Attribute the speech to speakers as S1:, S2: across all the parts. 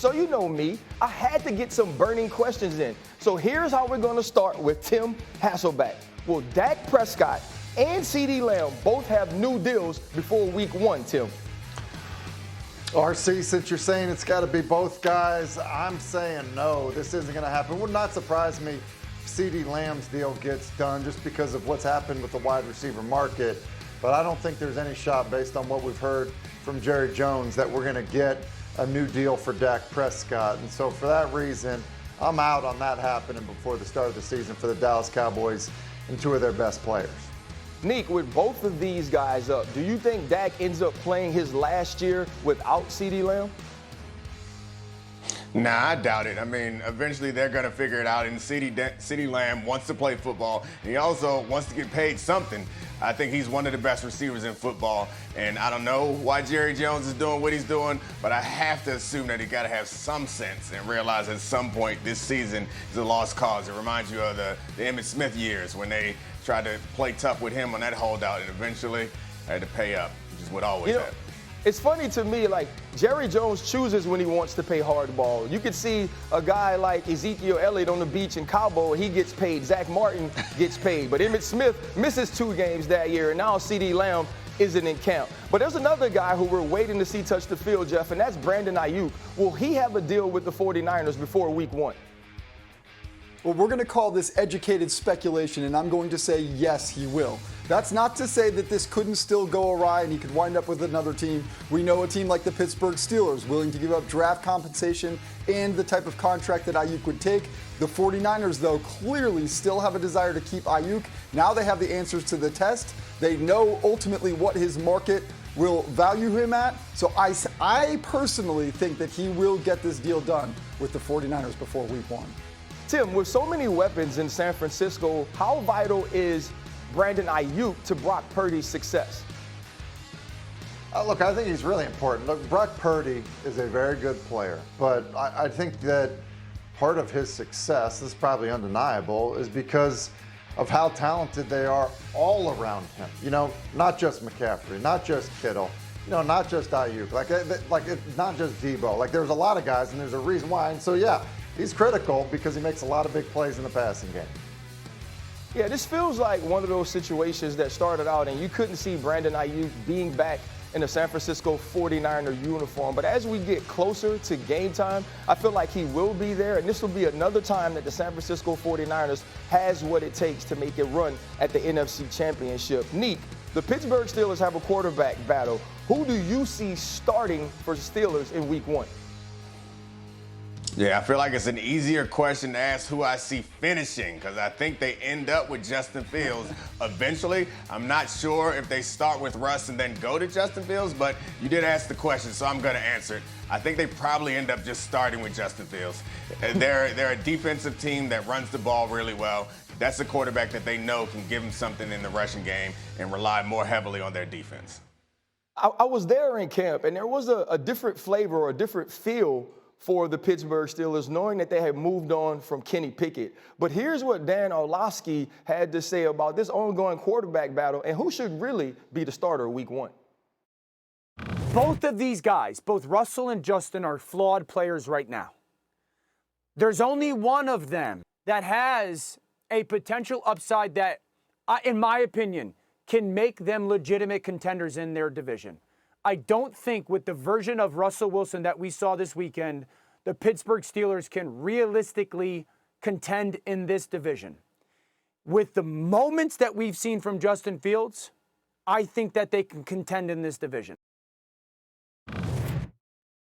S1: So you know me, I had to get some burning questions in. So here's how we're going to start with Tim Hasselbeck. Will Dak Prescott and CeeDee Lamb both have new deals before week 1, Tim?
S2: RC, since you're saying it's got to be both guys, I'm saying no, this isn't going to happen. It would not surprise me if CeeDee Lamb's deal gets done just because of what's happened with the wide receiver market. But I don't think there's any shot, based on what we've heard from Jerry Jones, that we're going to get a new deal for Dak Prescott. And so for that reason, I'm out on that happening before the start of the season for the Dallas Cowboys and 2 of their best players.
S1: Nick, with both of these guys up, do you think Dak ends up playing his last year without CeeDee Lamb?
S3: Nah, I doubt it. I mean, eventually they're going to figure it out, and CeeDee Lamb wants to play football. And he also wants to get paid something. I think he's one of the best receivers in football, and I don't know why Jerry Jones is doing what he's doing, but I have to assume that he got to have some sense and realize at some point this season is a lost cause. It reminds you of the Emmitt Smith years when they tried to play tough with him on that holdout, and eventually had to pay up, which is what always happens.
S1: It's funny to me, like, Jerry Jones chooses when he wants to pay hardball. You could see a guy like Ezekiel Elliott on the beach in Cabo, he gets paid. Zach Martin gets paid. But Emmitt Smith misses 2 games that year, and now CeeDee Lamb isn't in camp. But there's another guy who we're waiting to see touch the field, Jeff, and that's Brandon Ayuk. Will he have a deal with the 49ers before week 1?
S4: Well, we're going to call this educated speculation, and I'm going to say yes, he will. That's not to say that this couldn't still go awry and he could wind up with another team. We know a team like the Pittsburgh Steelers willing to give up draft compensation and the type of contract that Ayuk would take. The 49ers, though, clearly still have a desire to keep Ayuk. Now they have the answers to the test. They know ultimately what his market will value him at. So I personally think that he will get this deal done with the 49ers before week 1.
S1: Tim, with so many weapons in San Francisco, how vital is Brandon Ayuk to Brock Purdy's success?
S2: Look, I think he's really important. Look, Brock Purdy is a very good player, but I think that part of his success, this is probably undeniable, is because of how talented they are all around him. You know, not just McCaffrey, not just Kittle, you know, not just Ayuk, like it's not just Debo. Like, there's a lot of guys, and there's a reason why. And so, yeah, he's critical because he makes a lot of big plays in the passing game.
S1: Yeah, this feels like one of those situations that started out and you couldn't see Brandon Ayuk being back in the San Francisco 49er uniform. But as we get closer to game time, I feel like he will be there. And this will be another time that the San Francisco 49ers has what it takes to make a run at the NFC Championship. Neek, the Pittsburgh Steelers have a quarterback battle. Who do you see starting for the Steelers in week 1?
S3: Yeah, I feel like it's an easier question to ask who I see finishing, because I think they end up with Justin Fields eventually. I'm not sure if they start with Russ and then go to Justin Fields, but you did ask the question, so I'm going to answer it. I think they probably end up just starting with Justin Fields. They're a defensive team that runs the ball really well. That's a quarterback that they know can give them something in the rushing game and rely more heavily on their defense.
S1: I was there in camp, and there was a different flavor or a different feel for the Pittsburgh Steelers, knowing that they had moved on from Kenny Pickett. But here's what Dan Orlovsky had to say about this ongoing quarterback battle and who should really be the starter week 1.
S5: Both of these guys, both Russell and Justin, are flawed players right now. There's only one of them that has a potential upside that, in my opinion, can make them legitimate contenders in their division. I don't think with the version of Russell Wilson that we saw this weekend, the Pittsburgh Steelers can realistically contend in this division. With the moments that we've seen from Justin Fields, I think that they can contend in this division.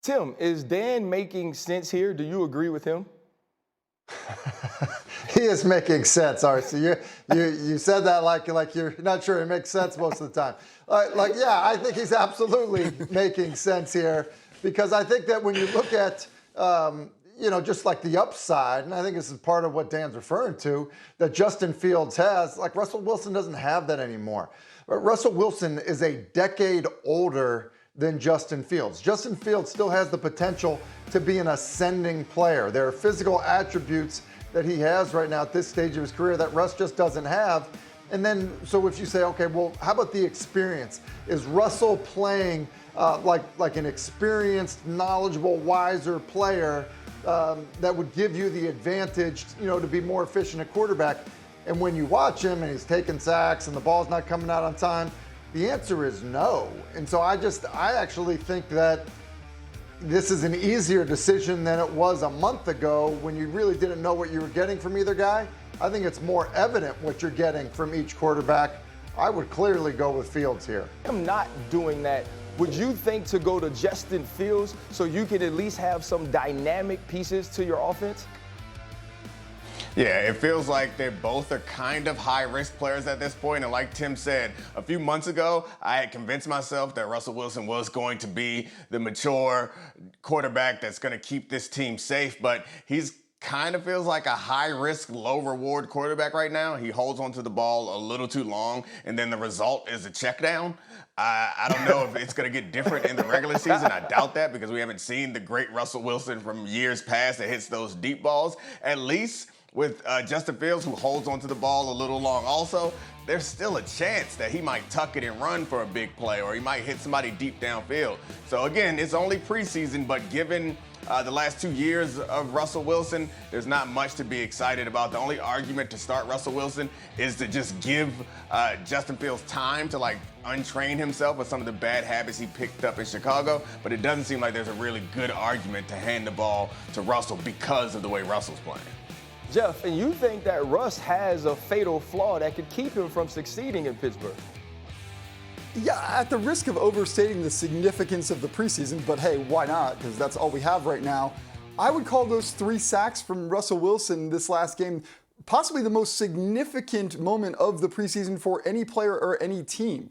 S1: Tim, is Dan making sense here? Do you agree with him?
S2: He is making sense, RC. You said that like you're not sure it makes sense most of the time. Yeah, I think he's absolutely making sense here, because I think that when you look at, just like the upside, and I think this is part of what Dan's referring to, that Justin Fields has, like Russell Wilson doesn't have that anymore. Russell Wilson is a decade older than Justin Fields. Justin Fields still has the potential to be an ascending player. There are physical attributes that he has right now at this stage of his career that Russ just doesn't have. And then, so if you say, okay, well, how about the experience? Is Russell playing like an experienced, knowledgeable, wiser player that would give you the advantage, to be more efficient at quarterback. And when you watch him and he's taking sacks and the ball's not coming out on time, the answer is no. And so I actually think that this is an easier decision than it was a month ago when you really didn't know what you were getting from either guy. I think it's more evident what you're getting from each quarterback. I would clearly go with Fields here.
S1: I'm not doing that. Would you think to go to Justin Fields so you could at least have some dynamic pieces to your offense?
S3: Yeah, it feels like they both are kind of high-risk players at this point. And like Tim said, a few months ago, I had convinced myself that Russell Wilson was going to be the mature quarterback that's going to keep this team safe. But he's kind of feels like a high-risk, low-reward quarterback right now. He holds onto the ball a little too long, and then the result is a check down. I don't know if it's going to get different in the regular season. I doubt that because we haven't seen the great Russell Wilson from years past that hits those deep balls. At least with Justin Fields, who holds onto the ball a little long also, there's still a chance that he might tuck it and run for a big play, or he might hit somebody deep downfield. So again, it's only preseason, but given the last 2 years of Russell Wilson, there's not much to be excited about. The only argument to start Russell Wilson is to just give Justin Fields time to untrain himself with some of the bad habits he picked up in Chicago, but it doesn't seem like there's a really good argument to hand the ball to Russell because of the way Russell's playing.
S1: Jeff, and you think that Russ has a fatal flaw that could keep him from succeeding in Pittsburgh?
S4: Yeah, at the risk of overstating the significance of the preseason, but hey, why not? Because that's all we have right now. I would call those 3 sacks from Russell Wilson this last game possibly the most significant moment of the preseason for any player or any team.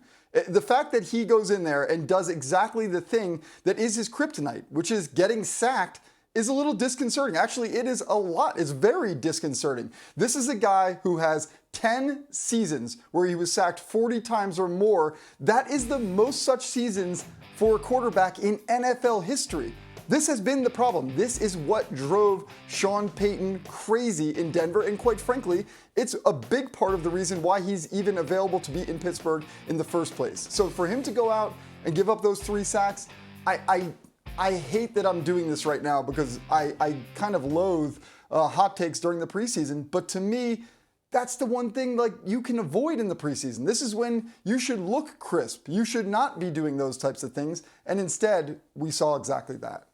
S4: The fact that he goes in there and does exactly the thing that is his kryptonite, which is getting sacked, is a little disconcerting. Actually, it is a lot. It's very disconcerting. This is a guy who has 10 seasons where he was sacked 40 times or more. That is the most such seasons for a quarterback in NFL history. This has been the problem. This is what drove Sean Payton crazy in Denver, and quite frankly, it's a big part of the reason why he's even available to be in Pittsburgh in the first place. So for him to go out and give up those 3 sacks, I hate that I'm doing this right now because I kind of loathe hot takes during the preseason, but to me, that's the one thing you can avoid in the preseason. This is when you should look crisp. You should not be doing those types of things, and instead, we saw exactly that.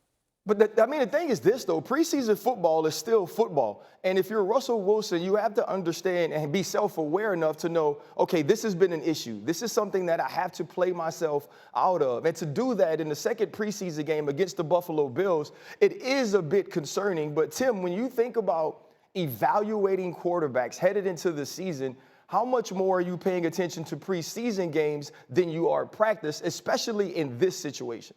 S1: But the thing is this, though. Preseason football is still football. And if you're Russell Wilson, you have to understand and be self-aware enough to know, okay, this has been an issue. This is something that I have to play myself out of. And to do that in the second preseason game against the Buffalo Bills, it is a bit concerning. But, Tim, when you think about evaluating quarterbacks headed into the season, how much more are you paying attention to preseason games than you are practice, especially in this situation?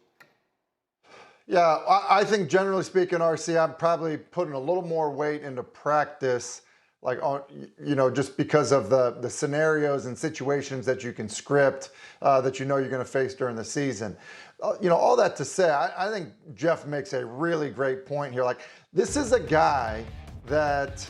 S2: Yeah, I think generally speaking, RC, I'm probably putting a little more weight into practice, just because of the scenarios and situations that you can script, that you're going to face during the season. All that to say, I think Jeff makes a really great point here. This is a guy that,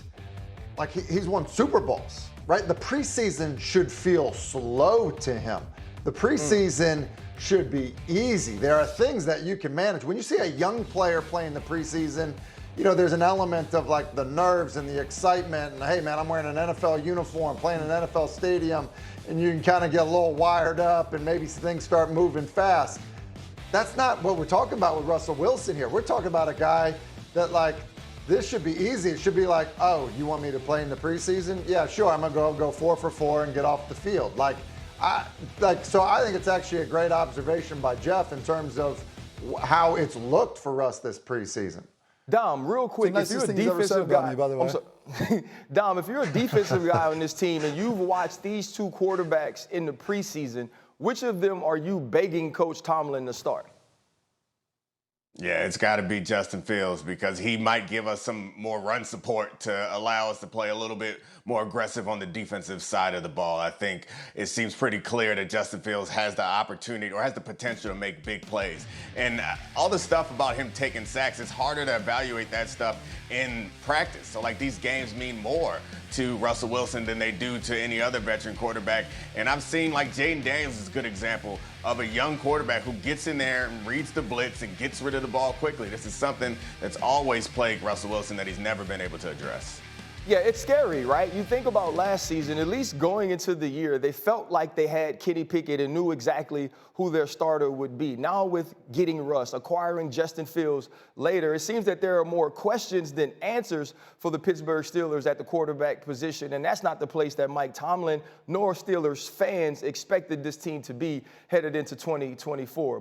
S2: he's won Super Bowls, right? The preseason should feel slow to him. The preseason should be easy. There are things that you can manage. When you see a young player playing the preseason, there's an element of the nerves and the excitement. And hey, man, I'm wearing an NFL uniform, playing in an NFL stadium, and you can kind of get a little wired up and maybe things start moving fast. That's not what we're talking about with Russell Wilson here. We're talking about a guy that this should be easy. It should be oh, you want me to play in the preseason? Yeah, sure. I'm gonna go 4 for 4 and get off the field. So I think it's actually a great observation by Jeff in terms of how it's looked for us this preseason.
S1: Dom, real quick, if you're a defensive guy,
S4: by the way.
S1: Dom, if you're a defensive guy on this team and you've watched these 2 quarterbacks in the preseason, which of them are you begging Coach Tomlin to start?
S3: Yeah, it's got to be Justin Fields because he might give us some more run support to allow us to play a little bit more aggressive on the defensive side of the ball. I think it seems pretty clear that Justin Fields has the opportunity or has the potential to make big plays. And all the stuff about him taking sacks, it's harder to evaluate that stuff in practice. So these games mean more to Russell Wilson than they do to any other veteran quarterback. And I've seen Jaden Daniels is a good example of a young quarterback who gets in there and reads the blitz and gets rid of the ball quickly. This is something that's always plagued Russell Wilson that he's never been able to address.
S1: Yeah, it's scary, right? You think about last season, at least going into the year, they felt like they had Kenny Pickett and knew exactly who their starter would be. Now with getting Russ, acquiring Justin Fields later, it seems that there are more questions than answers for the Pittsburgh Steelers at the quarterback position, and that's not the place that Mike Tomlin nor Steelers fans expected this team to be headed into 2024.